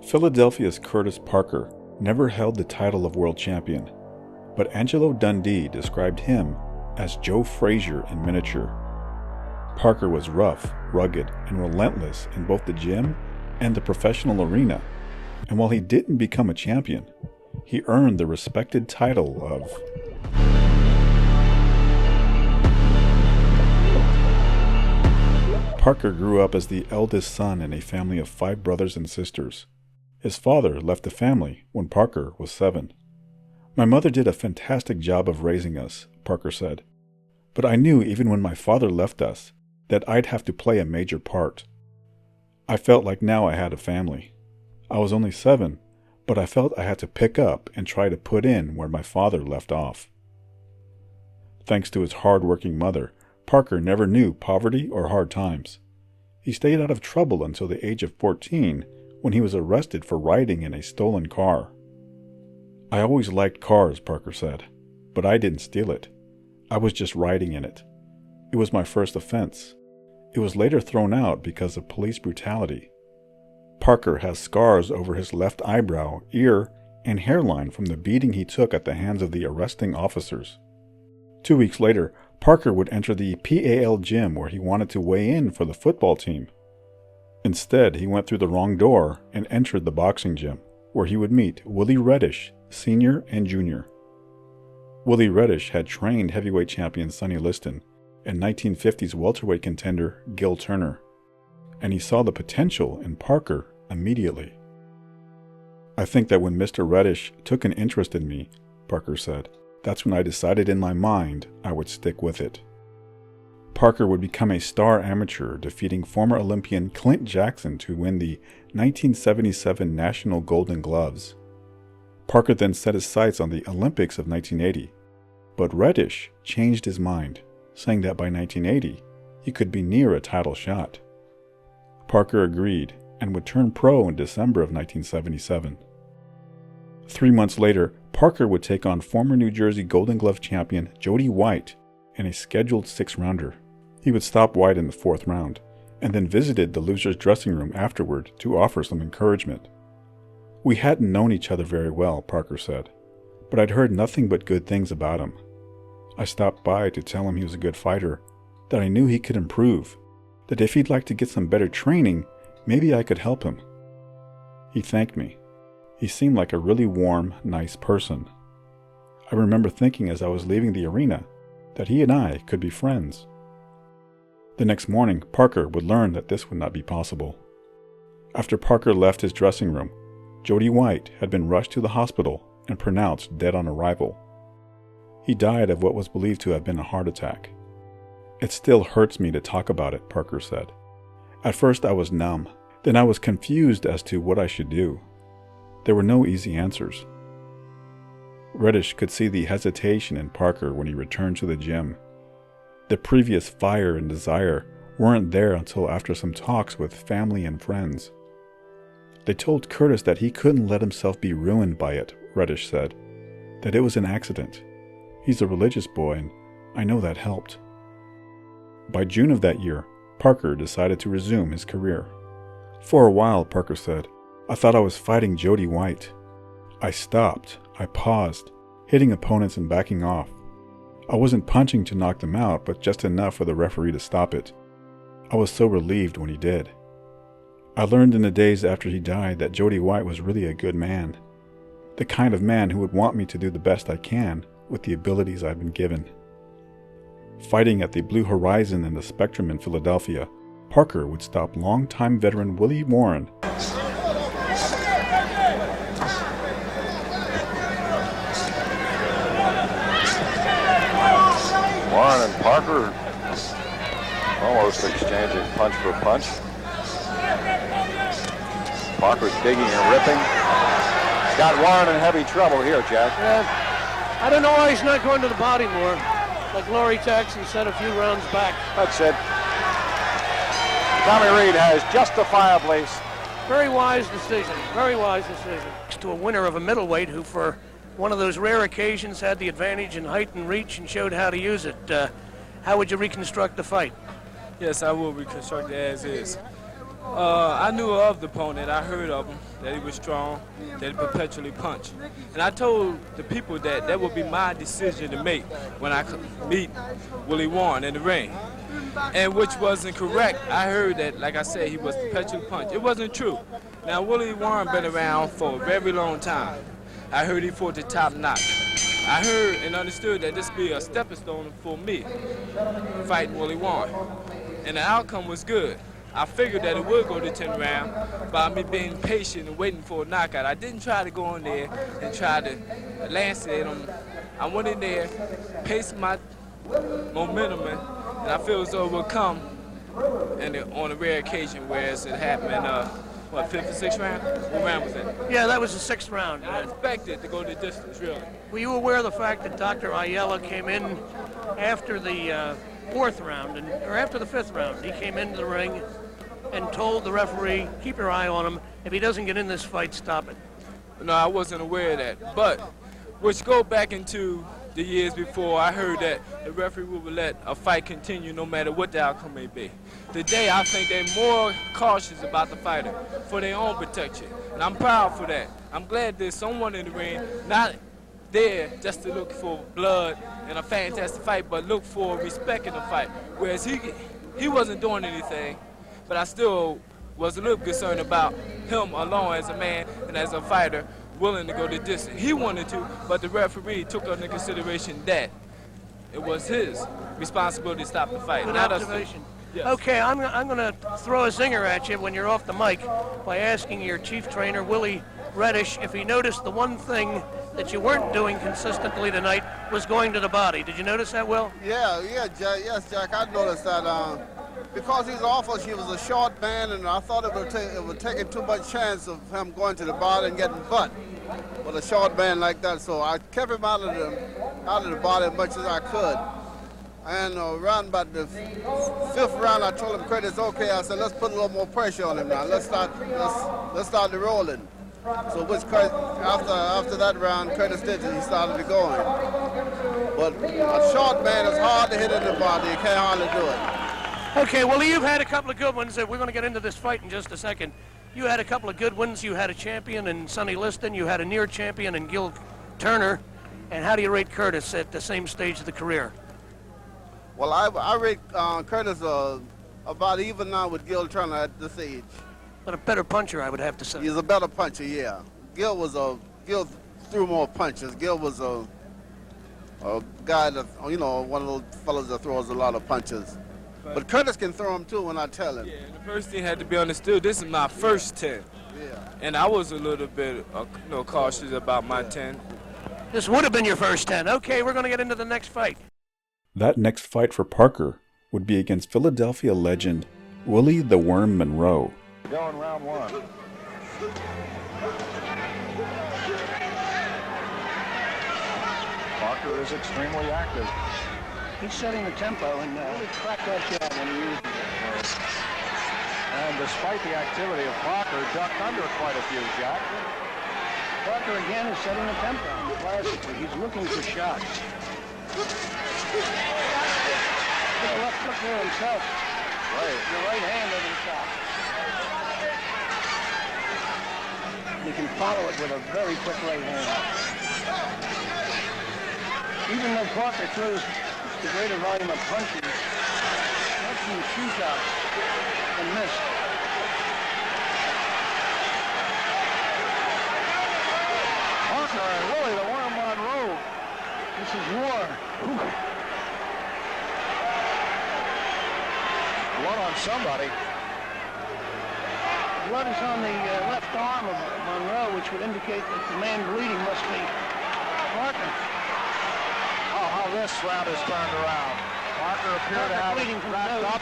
Philadelphia's Curtis Parker never held the title of world champion, but Angelo Dundee described him as Joe Frazier in miniature. Parker was rough, rugged, and relentless in both the gym and the professional arena, and while he didn't become a champion, he earned the respected title of Parker grew up as the eldest son in a family of 5 brothers and sisters. His father left the family when Parker was 7. "My mother did a fantastic job of raising us," Parker said. "But I knew even when my father left us that I'd have to play a major part. I felt like now I had a family. I was only 7, but I felt I had to pick up and try to put in where my father left off." Thanks to his hard-working mother, Parker never knew poverty or hard times. He stayed out of trouble until the age of 14 when he was arrested for riding in a stolen car. "I always liked cars," Parker said, "but I didn't steal it. I was just riding in it. It was my first offense. It was later thrown out because of police brutality." Parker has scars over his left eyebrow, ear, and hairline from the beating he took at the hands of the arresting officers. 2 weeks later, Parker would enter the PAL gym where he wanted to weigh in for the football team. Instead, he went through the wrong door and entered the boxing gym, where he would meet Willie Reddish, Sr. and Jr. Willie Reddish had trained heavyweight champion Sonny Liston and 1950s welterweight contender Gil Turner, and he saw the potential in Parker immediately. "I think that when Mr. Reddish took an interest in me," Parker said, "that's when I decided in my mind I would stick with it." Parker would become a star amateur, defeating former Olympian Clint Jackson to win the 1977 National Golden Gloves. Parker then set his sights on the Olympics of 1980, but Reddish changed his mind, saying that by 1980 he could be near a title shot. Parker agreed and would turn pro in December of 1977. 3 months later, Parker would take on former New Jersey Golden Glove champion DWIGHT in a scheduled 6-rounder. He would stop White in the 4th round, and then visited the loser's dressing room afterward to offer some encouragement. "We hadn't known each other very well," Parker said, "but I'd heard nothing but good things about him. I stopped by to tell him he was a good fighter, that I knew he could improve, that if he'd like to get some better training, maybe I could help him. He thanked me. He seemed like a really warm, nice person. I remember thinking as I was leaving the arena that he and I could be friends." The next morning, Parker would learn that this would not be possible. After Parker left his dressing room, DWIGHT had been rushed to the hospital and pronounced dead on arrival. He died of what was believed to have been a heart attack. "It still hurts me to talk about it," Parker said. "At first I was numb, then I was confused as to what I should do. There were no easy answers." Reddish could see the hesitation in Parker when he returned to the gym. The previous fire and desire weren't there until after some talks with family and friends. They told Curtis that he couldn't let himself be ruined by it, Reddish said, that it was an accident. "He's a religious boy, and I know that helped." By June of that year, Parker decided to resume his career. "For a while," Parker said, "I thought I was fighting DWIGHT. I stopped, I paused, hitting opponents and backing off. I wasn't punching to knock them out, but just enough for the referee to stop it. I was so relieved when he did. I learned in the days after he died that DWIGHT was really a good man. The kind of man who would want me to do the best I can with the abilities I've been given." Fighting at the Blue Horizon and the Spectrum in Philadelphia, Parker would stop longtime veteran Willie Warren. Warren and Parker almost exchanging punch for punch. Parker's digging and ripping. He's got Warren in heavy trouble here, Jack. I don't know why he's not going to the body more, like Laurie Jackson said a few rounds back. That's it. Tommy Reed has justifiably. Very wise decision, very wise decision. To a winner of a middleweight who, for one of those rare occasions, had the advantage in height and reach and showed how to use it. How would you reconstruct the fight? Yes, I will reconstruct it as is. I knew of the opponent. I heard of him. that he was strong, that he perpetually punched. And I told the people that that would be my decision to make when I could meet Willie Warren in the ring. And which wasn't correct. I heard that, like I said, he was perpetually punched. It wasn't true. Now, Willie Warren been around for a very long time. I heard he fought the top notch. I heard and understood that this would be a stepping stone for me, fighting Willie Warren. And the outcome was good. I figured that it would go to 10 rounds by me being patient and waiting for a knockout. I didn't try to go in there and try to lancet him. I went in there, paced my momentum, and I feel as though it would come on a rare occasion, whereas it happened in, what, 5th or 6th round? What round was it? Yeah, that was the 6th round. I expected to go the distance, really. Were you aware of the fact that Dr. Ayala came in after the 4th round, or after the 5th round? He came into the ring and told the referee, keep your eye on him. If he doesn't get in this fight, stop it. No, I wasn't aware of that. But, which go back into the years before, I heard that the referee would let a fight continue no matter what the outcome may be. Today, I think they're more cautious about the fighter for their own protection. And I'm proud for that. I'm glad there's someone in the ring not there just to look for blood and a fantastic fight, but look for respect in the fight. Whereas he wasn't doing anything, but I still was a little concerned about him alone as a man and as a fighter willing to go the distance. He wanted to, but the referee took into consideration that it was his responsibility to stop the fight. Good not observation. Yes. Okay, I'm going to throw a zinger at you when you're off the mic by asking your chief trainer, Willie Reddish, if he noticed the one thing that you weren't doing consistently tonight was going to the body. Did you notice that, Will? Yeah, Jack. Yes, Jack, I noticed that. Because he's awful, he was a short man, and I thought it would take too much chance of him going to the body and getting butt with a short man like that. So I kept him out of the body as much as I could. And around about the 5th round, I told him, Curtis, okay. I said, let's put a little more pressure on him now. Let's start the rolling. So which after that round, Curtis did it. He started to going. But a short man is hard to hit in the body. You can't hardly do it. Okay, Willie, you've had a couple of good ones. We're going to get into this fight in just a second. You had a couple of good ones. You had a champion in Sonny Liston. You had a near champion in Gil Turner. And how do you rate Curtis at the same stage of the career? Well, I rate Curtis about even now with Gil Turner at this age. But a better puncher, I would have to say. He's a better puncher, yeah. Gil threw more punches. Gil was a guy that, one of those fellas that throws a lot of punches. But Curtis can throw them too when I tell him. Yeah, and the first thing had to be understood, this is my first 10. Yeah. And I was a little bit cautious about my 10. This would have been your first 10. Okay, we're going to get into the next fight. That next fight for Parker would be against Philadelphia legend Willie the Worm Monroe. Going round 1. Parker is extremely active. He's setting the tempo and really cracked that jab when he used it. And despite the activity of Parker, ducked under quite a few, Jack. Parker again is setting the tempo. Classically, he's looking for shots. Look there himself. Right. Your right hand over the top. He can follow it with a very quick right hand. Even though Parker throws the greater volume of punches, that's some shoe shots and miss. Parker and Willie the Worm Monroe. This is war. Blood on somebody. Blood is on the left arm of Monroe, which would indicate that the man bleeding must be Parker. Oh, how this round is turned around. Parker appeared to have bleeding from the wrapped nose. up,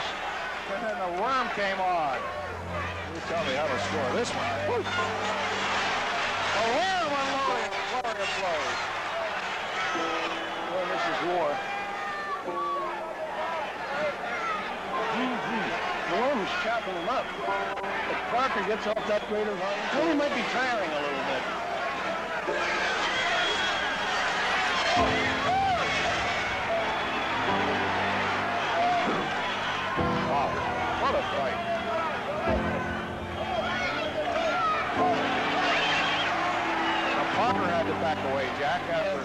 and then the worm came on. You tell me how to score this one. Woo. A worm unloading Florida blows. Boy, this is war. The worm's chopping him up. But Parker gets off that greater volume. So he might be tiring a little bit. Wow, what a fight. Parker had to back away, Jack, after...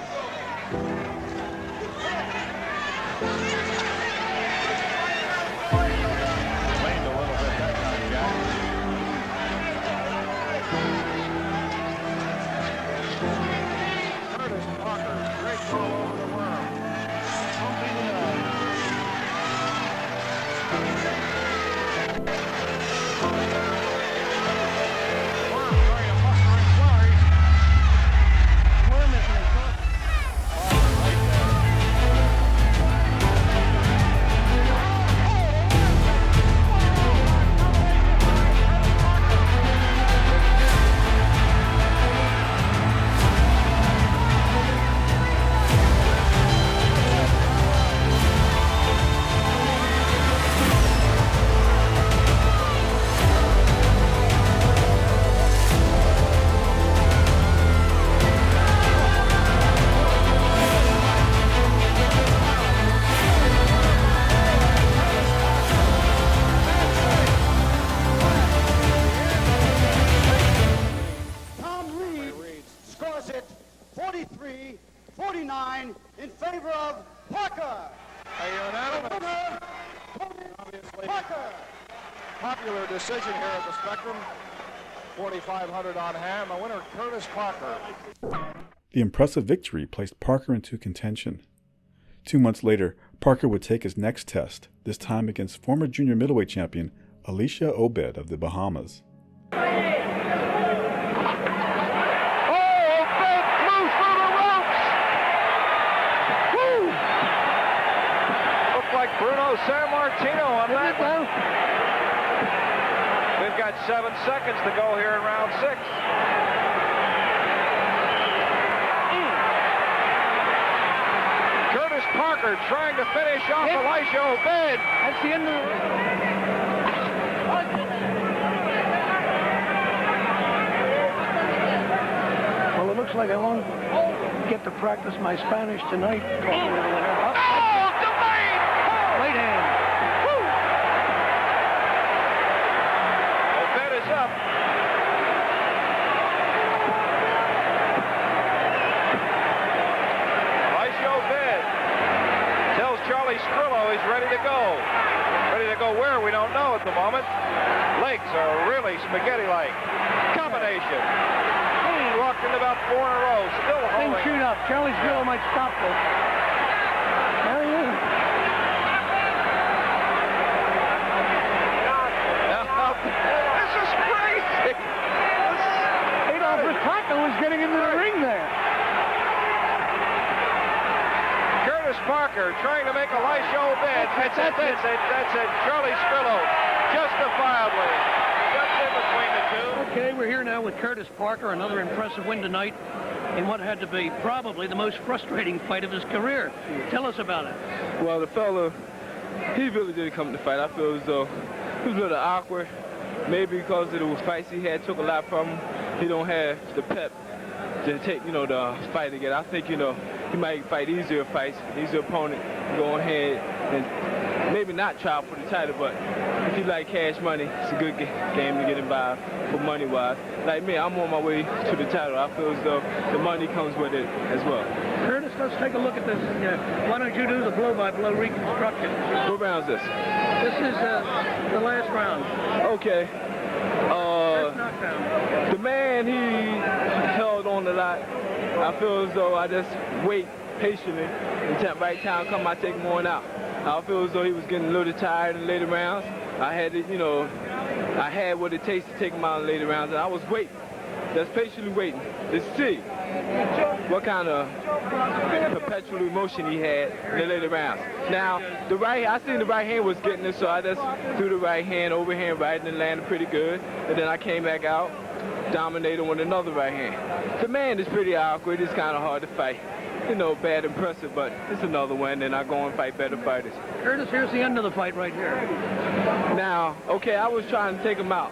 Leaned a little bit that time, Jack. Curtis Parker, great throw over the worm. Don't be denied. In favor of Parker. A unanimous, obviously, popular decision here at the Spectrum. 4,500 on Ham. A winner, Curtis Parker. The impressive victory placed Parker into contention. 2 months later, Parker would take his next test, this time against former junior middleweight champion ELISHA OBED of the Bahamas. Bruno Sammartino on that one. They've got 7 seconds to go here in round 6. Curtis Parker trying to finish off ELISHA OBED. That's the end of the Well, it looks like I won't get to practice my Spanish tonight. Right hand. Woo! OBED is up. ELISHA OBED tells Charlie Strillo he's ready to go. Ready to go where? We don't know at the moment. Legs are really spaghetti-like. Combination. Walked in about 4 in a row. Still holding. Thing shoot up. Charlie Strillo might stop this. There he is. This is crazy! Adolf Ricardo was getting into the ring there. Curtis Parker trying to make ELISHA OBED. That's it. Charlie Strillo justifiably steps in between the two. Okay, we're here now with Curtis Parker, another impressive win tonight in what had to be probably the most frustrating fight of his career. Tell us about it. Well, the fella, he really didn't come to fight. I feel as though he was a little awkward. Maybe because of the fights he had took a lot from him. He don't have the pep to take, the fight again. I think, he might fight easier fights, easier opponent, go ahead and maybe not try for the title, but if you like cash money, it's a good game to get involved for money-wise. Like me, I'm on my way to the title. I feel as though the money comes with it as well. Curtis, let's take a look at this. Why don't you do the blow-by-blow reconstruction? What round is this? This is the last round. Okay. First knockdown. The man, he held on a lot. I feel as though I just wait patiently until right time come, I take him on out. I feel as though he was getting a little tired in later rounds. I had to, I had what it takes to take him out in later rounds, and I was waiting, just patiently waiting to see what kind of perpetual emotion he had in the later rounds. Now, I seen the right hand was getting it, so I just threw the right hand, overhand right, and it landed pretty good. And then I came back out, dominated with another right hand. The man is pretty awkward. It's kind of hard to fight. Bad impressive, but it's another one, and I go and fight better fighters. Curtis, here's the end of the fight right here. Now, okay, I was trying to take him out.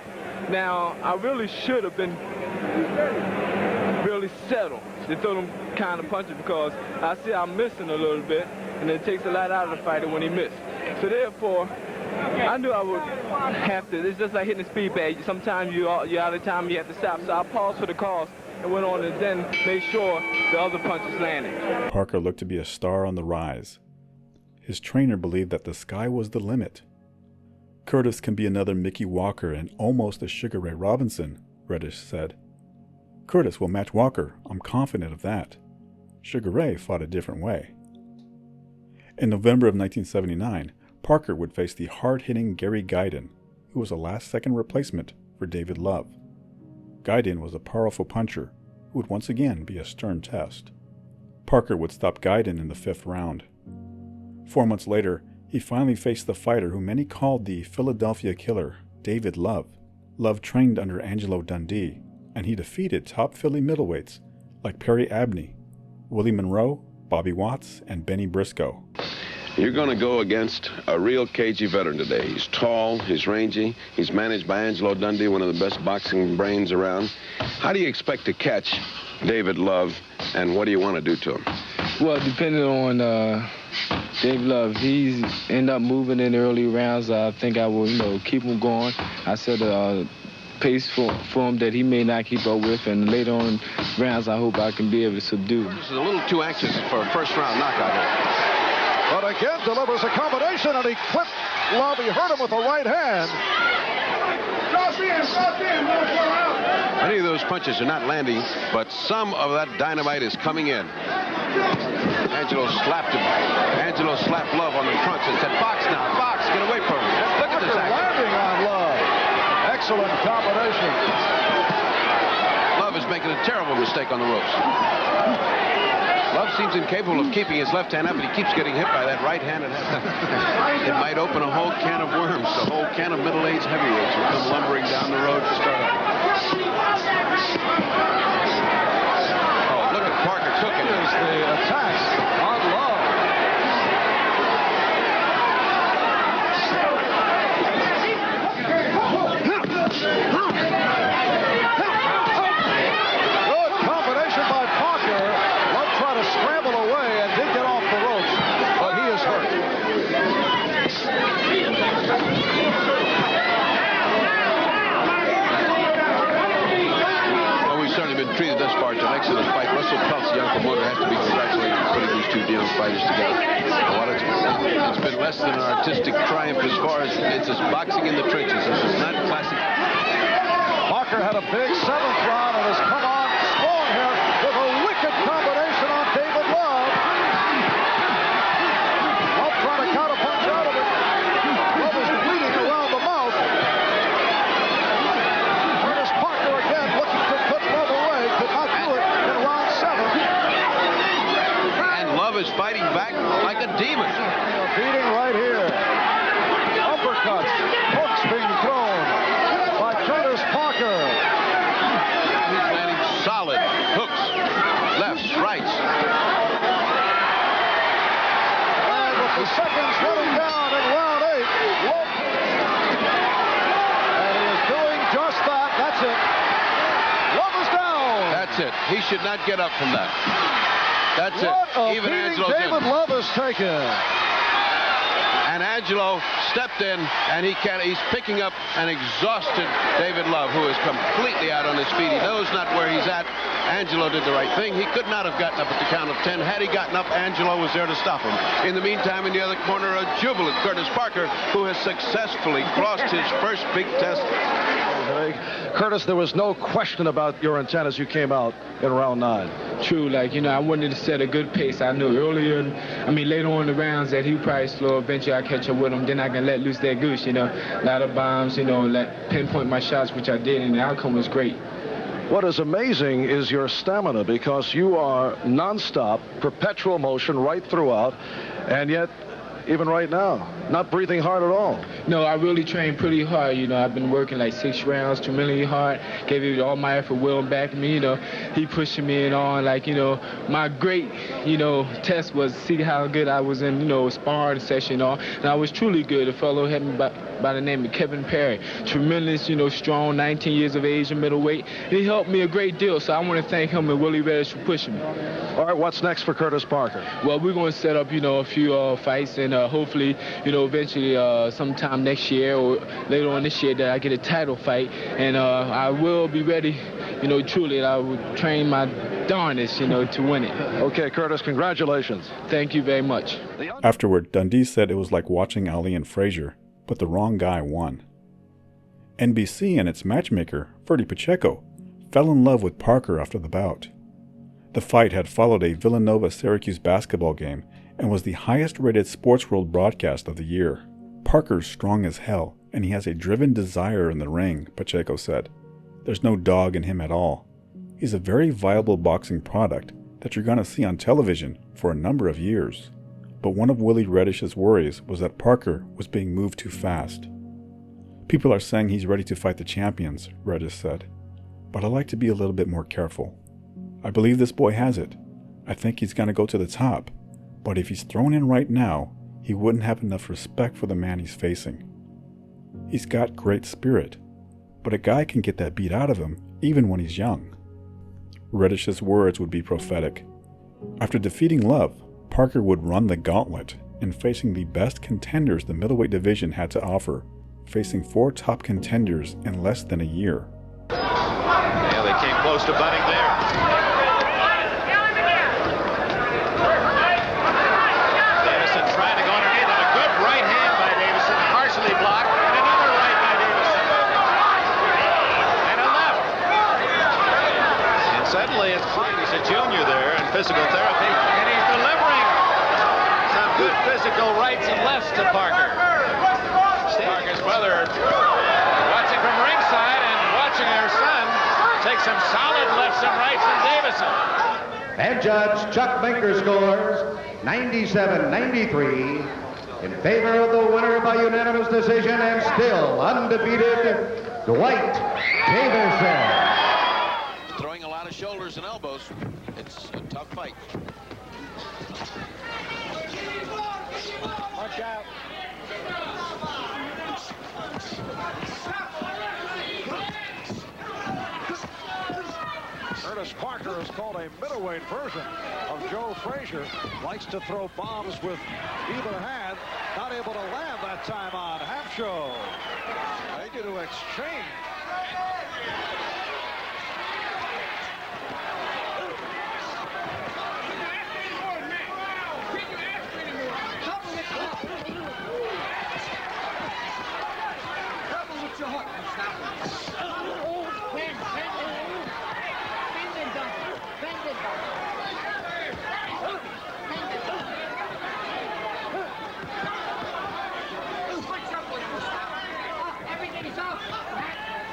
Now, I really should have been really settled to throw them kind of punches because I see I'm missing a little bit, and it takes a lot out of the fighter when he missed. So therefore, I knew I would have to. It's just like hitting the speed bag. Sometimes you're out of time, you have to stop. So I paused for the calls and went on and then made sure the other punches landed. Parker looked to be a star on the rise. His trainer believed that the sky was the limit. Curtis can be another Mickey Walker and almost a Sugar Ray Robinson, Reddish said. Curtis will match Walker, I'm confident of that. Sugar Ray fought a different way. In November of 1979, Parker would face the hard-hitting Gary Guiden, who was a last-second replacement for David Love. Guiden was a powerful puncher who would once again be a stern test. Parker would stop Guiden in the 5th round. 4 months later, he finally faced the fighter who many called the Philadelphia Killer, David Love. Love trained under Angelo Dundee, and he defeated top Philly middleweights like Perry Abney, Willie Monroe, Bobby Watts, and Benny Briscoe. You're going to go against a real cagey veteran today. He's tall, he's rangy, he's managed by Angelo Dundee, one of the best boxing brains around. How do you expect to catch David Love, and what do you want to do to him? Well, depending on Dave Love, he's end up moving in the early rounds. I think I will, keep him going. I set a pace for him that he may not keep up with, and later on rounds, I hope I can be able to subdue. This is a little too anxious for a first-round knockout. But again, delivers a combination, and he clipped Love. He hurt him with the right hand. Many of those punches are not landing, but some of that dynamite is coming in. Angelo slapped him. Angelo slapped Love on the trunks and said, "Box now, box, get away from him." Look at this action. Landing on Love. Excellent combination. Love is making a terrible mistake on the ropes. Love seems incapable of keeping his left hand up, but he keeps getting hit by that right hand. It might open a whole can of worms. A whole can of middle-aged heavyweights will come lumbering down the road to start up. Oh, look at Parker cooking. Here's the attacks on Love. Good combination by Parker. Love tried to scramble away and did get off the ropes, but he is hurt. Well, we've certainly been treated thus far as an excellent fight. Russell Peltz, the young promoter, has to be congratulated for putting these two young fighters together. Well, it's been less than an artistic triumph as far as it's just boxing in the trenches. This is not classic. Parker had a big 7th round and has come on strong here with a wicked combination on David Love. Love trying to counterpunch out of it. Love is bleeding around the mouth. Curtis Parker again looking to put Love away. Could not do it in round 7. And Love is fighting back like a demon. A beating right here. Uppercuts. Hooks being thrown by Curtis Parker. He's landing solid hooks, lefts, rights. And with the seconds running down in round 8, Love. And he is doing just that. That's it. Love is down. That's it. He should not get up from that. That's What it. a Even beating Angelo David didn't. Love has taken. And Angelo stepped in, and he's picking up an exhausted David Love, who is completely out on his feet. He knows not where he's at. Angelo did the right thing. He could not have gotten up at the count of 10. Had he gotten up, Angelo was there to stop him. In the meantime, in the other corner, a jubilant Curtis Parker, who has successfully crossed his first big test. Curtis, there was no question about your intent as you came out in round 9. True, I wanted to set a good pace. I knew later on in the rounds that he probably slow. Eventually I catch up with him. Then I can let loose that goose, a lot of bombs, let pinpoint my shots, which I did, and the outcome was great. What is amazing is your stamina, because you are nonstop, perpetual motion right throughout, and yet, even right now, not breathing hard at all. No, I really trained pretty hard. I've been working like 6 rounds, tremendously hard. Gave it all my effort, Will back me. He pushing me and on. My great, test was see how good I was in, sparring session and all. And I was truly good. A fellow had me by the name of Kevin Perry. Tremendous, strong, 19 years of age in middleweight. And he helped me a great deal. So I want to thank him and Willie Reddish for pushing me. All right, what's next for Curtis Parker? Well, we're going to set up, a few fights, and and hopefully, eventually sometime next year or later on this year that I get a title fight, and I will be ready, truly, and I will train my darnest, to win it. Okay, Curtis, congratulations. Thank you very much. Afterward, Dundee said it was like watching Ali and Frazier, but the wrong guy won. NBC and its matchmaker, Ferdy Pacheco, fell in love with Parker after the bout. The fight had followed a Villanova-Syracuse basketball game and was the highest-rated Sports World broadcast of the year. Parker's strong as hell, and he has a driven desire in the ring, Pacheco said. There's no dog in him at all. He's a very viable boxing product that you're going to see on television for a number of years. But one of Willie Reddish's worries was that Parker was being moved too fast. People are saying he's ready to fight the champions, Reddish said. But I like to be a little bit more careful. I believe this boy has it. I think he's going to go to the top. But if he's thrown in right now, he wouldn't have enough respect for the man he's facing. He's got great spirit, but a guy can get that beat out of him even when he's young. Reddish's words would be prophetic. After defeating Love, Parker would run the gauntlet in facing the best contenders the middleweight division had to offer, facing 4 top contenders in less than a year. Yeah, they came close to butting there. Davison trying to go underneath and a good right hand by Davison, partially blocked, and another right by Davison. And a left. And suddenly it's like he's a junior there in physical therapy, and he's delivering some good physical rights and lefts to Parker. Parker's mother watching from ringside and watching her son take some solid lefts and rights from Davison. And Judge Chuck Baker scores 97-93 in favor of the winner by unanimous decision and still undefeated, Dwight Davison. Throwing a lot of shoulders and elbows. It's a tough fight. Watch out. Curtis Parker is called a middleweight version of Joe Frazier. Likes to throw bombs with either hand. Not able to land that time on HAMSHO. Eager to exchange.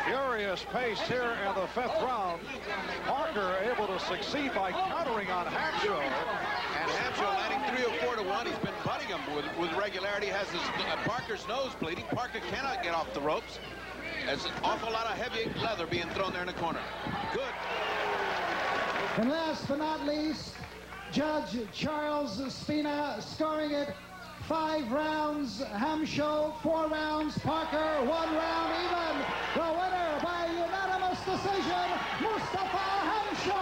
Furious pace here in the 5th round. Parker able to succeed by countering on HAMSHO. And HAMSHO landing 3 or 4 to 1. He's been butting him with regularity. Has his Parker's nose bleeding. Parker cannot get off the ropes. There's an awful lot of heavy leather being thrown there in the corner. Good. And last but not least, Judge Charles Spina scoring it 5 rounds, HAMSHO 4 rounds, Parker 1 round even. The winner by unanimous decision, Mustafa HAMSHO.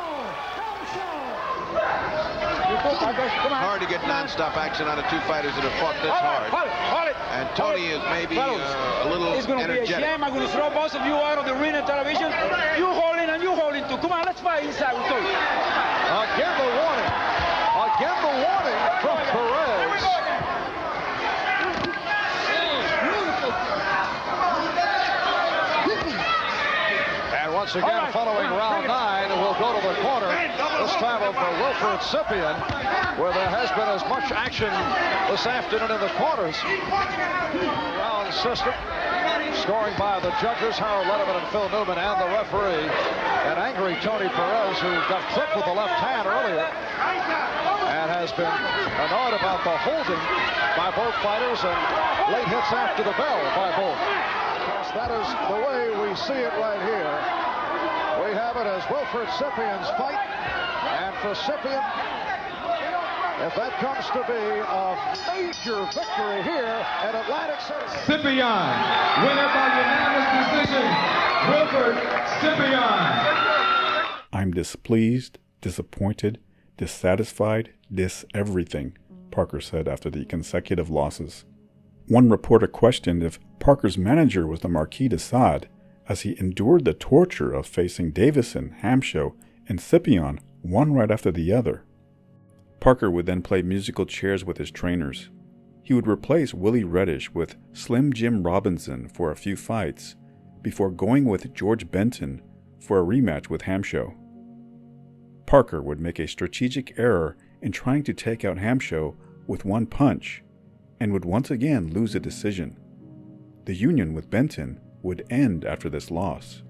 Hard to get non-stop action out of 2 fighters that have fought this hard. And Tony is maybe a little it's going to be a shame. I'm going to throw both of you out of the ring and television. You holding and you holding too. Come on, let's fight inside with two. Again the warning. Again the warning from Perez. And once again, following round 9, we'll go to the corner, this time of Wilford SCYPION, where there has been as much action this afternoon in the corners. Round system, scoring by the judges, Harold Letterman and Phil Newman, and the referee, an angry Tony Perez, who got clipped with the left hand earlier, and has been annoyed about the holding by both fighters and late hits after the bell by both. That is the way we see it right here. We have it as Wilford SCYPION's fight. And for SCYPION, if that comes to be a major victory here at Atlantic City. SCYPION, winner by unanimous decision, Wilford SCYPION. I'm displeased, disappointed, dissatisfied, everything, Parker said after the consecutive losses. One reporter questioned if Parker's manager was the Marquis de Sade, as he endured the torture of facing Davison, HAMSHO, and SCYPION one right after the other. Parker would then play musical chairs with his trainers. He would replace Willie Reddish with Slim Jim Robinson for a few fights, before going with George Benton for a rematch with HAMSHO. Parker would make a strategic error in trying to take out HAMSHO with one punch, and would once again lose a decision. The union with Benton would end after this loss.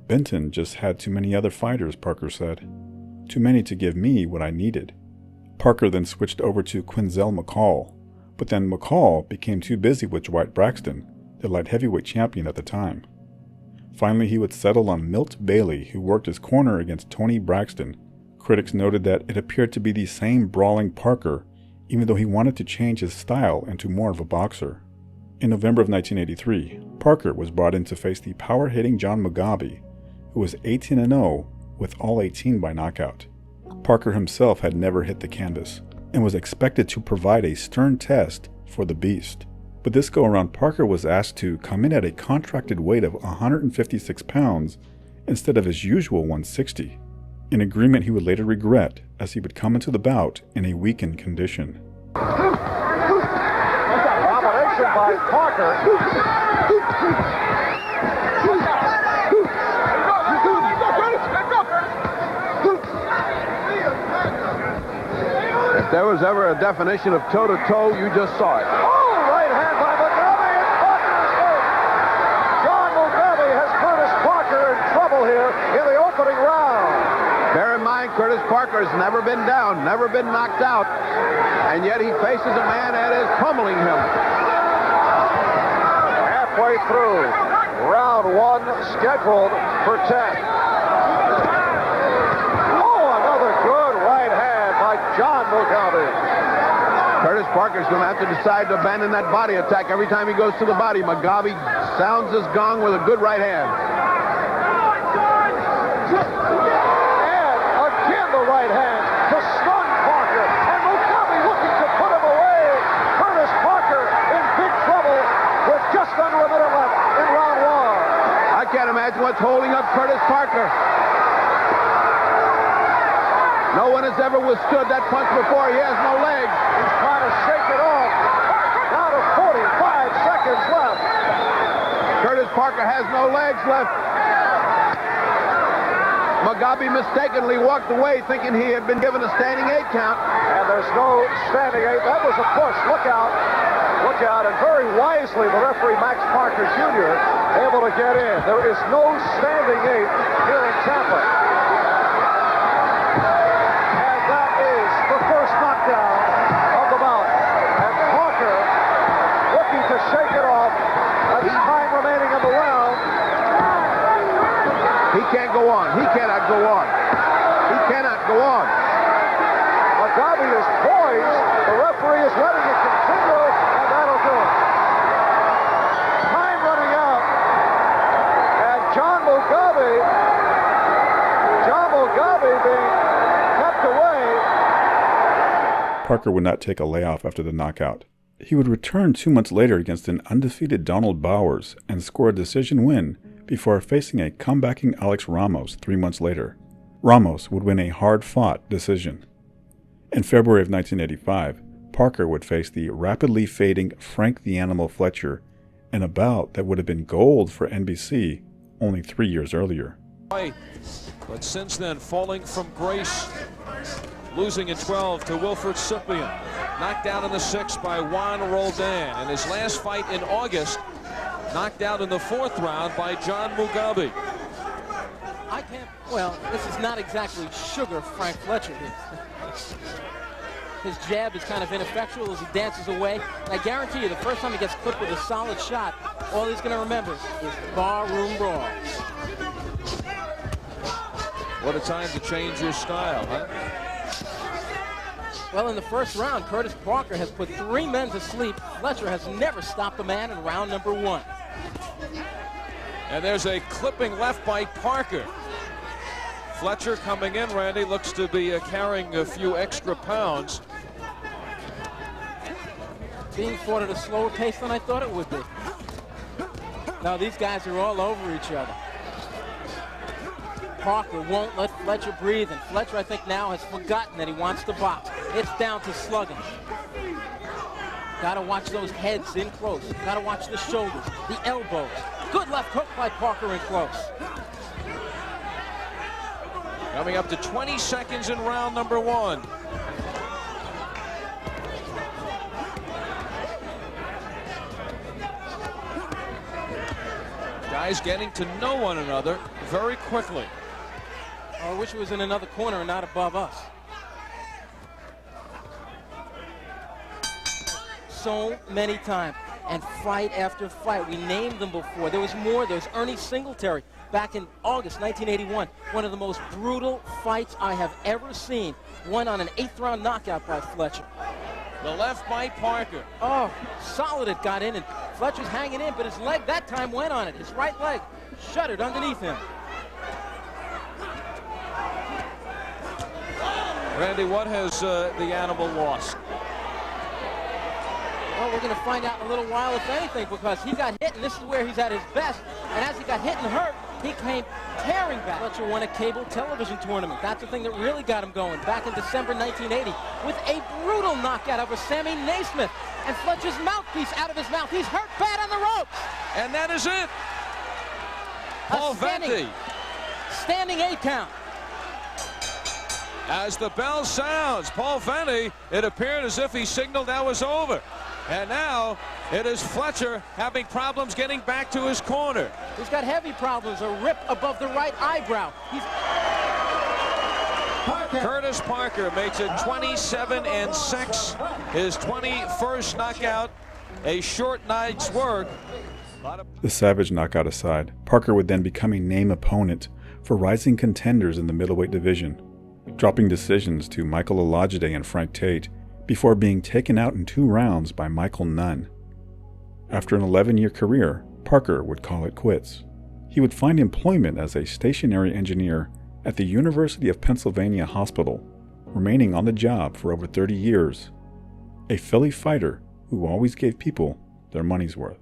Benton just had too many other fighters, Parker said. Too many to give me what I needed. Parker then switched over to Quinzel McCall, but then McCall became too busy with Dwight Braxton, the light heavyweight champion at the time. Finally, he would settle on Milt Bailey, who worked his corner against Tony Braxton. Critics noted that it appeared to be the same brawling Parker, even though he wanted to change his style into more of a boxer. In November of 1983, Parker was brought in to face the power-hitting John Mugabi, who was 18-0 with all 18 by knockout. Parker himself had never hit the canvas, and was expected to provide a stern test for the Beast. But this go-around, Parker was asked to come in at a contracted weight of 156 pounds instead of his usual 160, an agreement he would later regret as he would come into the bout in a weakened condition. Domination by Parker. If there was ever a definition of toe-to-toe, you just saw it. Curtis Parker has never been down, never been knocked out, and yet he faces a man that is pummeling him. Halfway through round one, scheduled for 10. Oh, another good right hand by John Mugabi. Curtis Parker's going to have to decide to abandon that body attack every time he goes to the body. Mugabi sounds his gong with a good right hand. Right hand to stun Parker, and Mugabi looking to put him away. Curtis Parker in big trouble with just under a minute left in round one. I can't imagine what's holding up Curtis Parker. No one has ever withstood that punch before. He has no legs. He's trying to shake it off. Down to 45 seconds left. Curtis Parker has no legs left. Mugabi mistakenly walked away thinking he had been given a standing 8 count. And there's no standing 8. That was a push. Look out. Look out. And very wisely, the referee, Max Parker Jr., able to get in. There is no standing 8 here in Tampa. And that is the first knockdown of the bout. And Parker looking to shake it off. That's time remaining in the round. He can't go on. He cannot go on. He cannot go on. Mugabi is poised. The referee is letting it continue, and that'll do it. Time running out. And John Mugabi being kept away. Parker would not take a layoff after the knockout. He would return 2 months later against an undefeated Donald Bowers and score a decision win before facing a comebacking Alex Ramos 3 months later. Ramos would win a hard-fought decision. In February of 1985, Parker would face the rapidly fading Frank the Animal Fletcher in a bout that would have been gold for NBC only 3 years earlier. But since then, falling from grace, losing in 12 to Wilford Cyprian, knocked out in the 6th by Juan Roldan, and his last fight in August, knocked out in the 4th round by John Mugabi. Well, this is not exactly sugar Frank Fletcher here. His jab is kind of ineffectual as he dances away. And I guarantee you, the first time he gets clipped with a solid shot, all he's going to remember is barroom brawls. What a time to change your style, huh? Well, in the first round, Curtis Parker has put 3 men to sleep. Fletcher has never stopped a man in round number 1. And there's a clipping left by Parker. Fletcher coming in, Randy, looks to be carrying a few extra pounds. being fought at a slower pace than I thought it would be. Now these guys are all over each other. Parker won't let Fletcher breathe, and Fletcher, I think, now has forgotten that he wants to box. It's down to slugging. Got to watch those heads in close. Got to watch the shoulders, the elbows. Good left hook by Parker in close. Coming up to 20 seconds in round number 1. Guys getting to know one another very quickly. Oh, I wish it was in another corner and not above us. So many times, and fight after fight. We named them before. There was more. There was Ernie Singletary back in August 1981. One of the most brutal fights I have ever seen. Won on an 8th round knockout by Fletcher. The left by Parker. Oh, solid it got in, and Fletcher's hanging in, but his leg that time went on it. His right leg shuddered underneath him. Randy, what has the animal lost? Well, we're going to find out in a little while, if anything, because he got hit, and this is where he's at his best. And as he got hit and hurt, he came tearing back. Fletcher won a cable television tournament. That's the thing that really got him going back in December 1980 with a brutal knockout over Sammy Naismith. And Fletcher's mouthpiece out of his mouth. He's hurt bad on the ropes. And that is it. Paul Venti. Standing 8 count. As the bell sounds, Paul Venti, it appeared as if he signaled that was over. And now it is Fletcher having problems getting back to his corner. He's got heavy problems, a rip above the right eyebrow. Curtis Parker makes it 27-6, his 21st knockout, a short night's work. The savage knockout aside, Parker would then become a name opponent for rising contenders in the middleweight division, dropping decisions to Michael OLAJIDE and Frank Tate before being taken out in 2 rounds by Michael Nunn. After an 11-year career, Parker would call it quits. He would find employment as a stationary engineer at the University of Pennsylvania Hospital, remaining on the job for over 30 years. A Philly fighter who always gave people their money's worth.